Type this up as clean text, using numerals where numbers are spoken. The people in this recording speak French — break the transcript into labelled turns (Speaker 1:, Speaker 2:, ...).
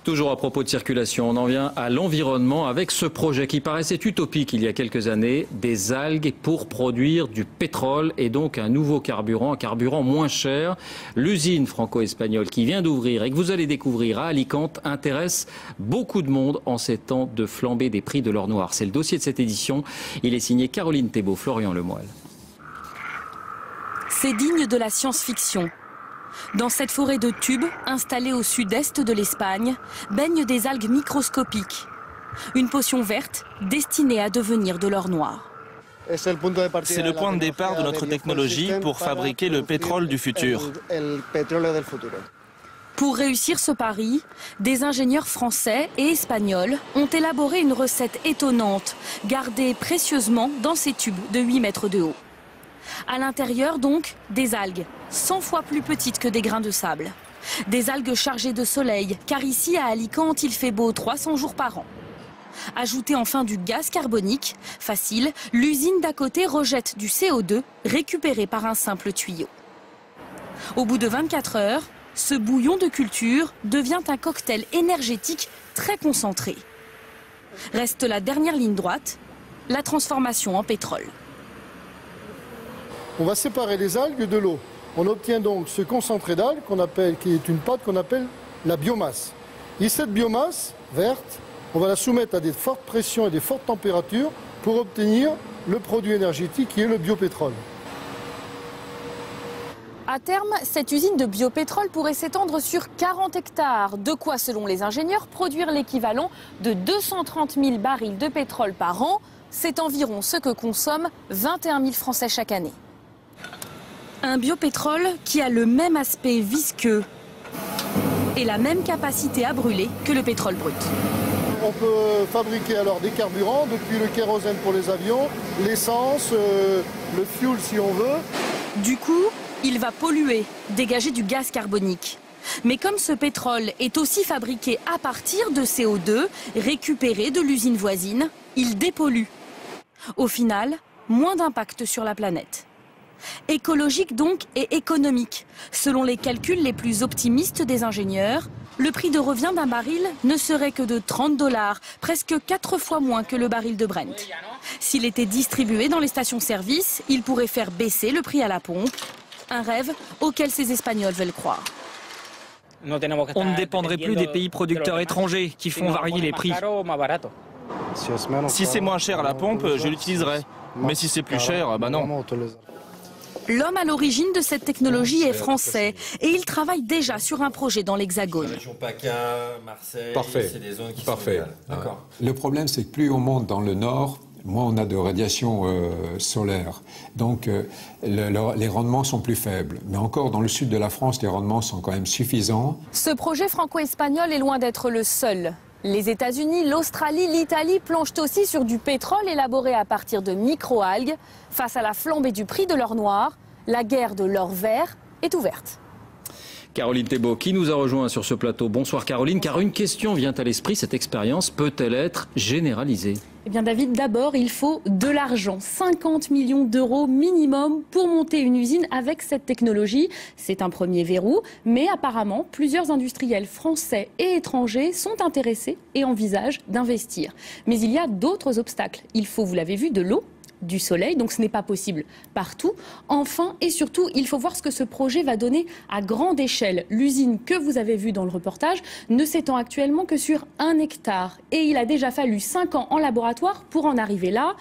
Speaker 1: Toujours à propos de circulation, on en vient à l'environnement avec ce projet qui paraissait utopique il y a quelques années, des algues pour produire du pétrole et donc un nouveau carburant, un carburant moins cher. L'usine franco-espagnole qui vient d'ouvrir et que vous allez découvrir à Alicante intéresse beaucoup de monde en ces temps de flambée des prix de l'or noir. C'est le dossier de cette édition. Il est signé Caroline Thébault, Florian Lemoyle.
Speaker 2: C'est digne de la science-fiction. Dans cette forêt de tubes, installée au sud-est de l'Espagne, baignent des algues microscopiques. Une potion verte destinée à devenir de l'or noir.
Speaker 3: C'est le point de départ de notre technologie pour fabriquer le pétrole du futur.
Speaker 2: Pour réussir ce pari, des ingénieurs français et espagnols ont élaboré une recette étonnante, gardée précieusement dans ces tubes de 8 mètres de haut. À l'intérieur donc, des algues, 100 fois plus petites que des grains de sable. Des algues chargées de soleil, car ici à Alicante, il fait beau 300 jours par an. Ajoutez enfin du gaz carbonique. Facile, l'usine d'à côté rejette du CO2 récupéré par un simple tuyau. Au bout de 24 heures, ce bouillon de culture devient un cocktail énergétique très concentré. Reste la dernière ligne droite, la transformation en pétrole.
Speaker 4: On va séparer les algues de l'eau. On obtient donc ce concentré d'algues qui est une pâte qu'on appelle la biomasse. Et cette biomasse verte, on va la soumettre à des fortes pressions et des fortes températures pour obtenir le produit énergétique qui est le biopétrole.
Speaker 2: À terme, cette usine de biopétrole pourrait s'étendre sur 40 hectares. De quoi, selon les ingénieurs, produire l'équivalent de 230 000 barils de pétrole par an. C'est environ ce que consomment 21 000 Français chaque année. Un biopétrole qui a le même aspect visqueux et la même capacité à brûler que le pétrole brut.
Speaker 4: On peut fabriquer alors des carburants, depuis le kérosène pour les avions, l'essence, le fuel si on veut.
Speaker 2: Du coup, il va polluer, dégager du gaz carbonique. Mais comme ce pétrole est aussi fabriqué à partir de CO2 récupéré de l'usine voisine, il dépollue. Au final, moins d'impact sur la planète. Écologique donc et économique. Selon les calculs les plus optimistes des ingénieurs, le prix de revient d'un baril ne serait que de 30 $, presque 4 fois moins que le baril de Brent. S'il était distribué dans les stations-service, il pourrait faire baisser le prix à la pompe. Un rêve auquel ces Espagnols veulent croire.
Speaker 5: On ne dépendrait plus des pays producteurs étrangers qui font varier les prix.
Speaker 3: Si c'est moins cher à la pompe, je l'utiliserai. Mais si c'est plus cher, bah non.
Speaker 2: L'homme à l'origine de cette technologie est français et il travaille déjà sur un projet dans l'Hexagone.
Speaker 6: La région PACA, Marseille, c'est des zones qui sont idéales. D'accord.
Speaker 7: Le problème, c'est que plus on monte dans le nord, moins on a de radiation solaire. Donc les rendements sont plus faibles. Mais encore dans le sud de la France, les rendements sont quand même suffisants.
Speaker 2: Ce projet franco-espagnol est loin d'être le seul. Les États-Unis, l'Australie, l'Italie planchent aussi sur du pétrole élaboré à partir de micro-algues. Face à la flambée du prix de l'or noir, la guerre de l'or vert est ouverte.
Speaker 1: Caroline Thébault qui nous a rejoint sur ce plateau. Bonsoir Caroline, car une question vient à l'esprit, cette expérience peut-elle être généralisée ?
Speaker 2: Eh bien David, d'abord il faut de l'argent, 50 millions d'euros minimum pour monter une usine avec cette technologie. C'est un premier verrou, mais apparemment plusieurs industriels français et étrangers sont intéressés et envisagent d'investir. Mais il y a d'autres obstacles. Il faut, vous l'avez vu, de l'eau, du soleil, donc ce n'est pas possible partout. Enfin et surtout, il faut voir ce que ce projet va donner à grande échelle. L'usine que vous avez vue dans le reportage ne s'étend actuellement que sur 1 hectare. Et il a déjà fallu 5 ans en laboratoire pour en arriver là.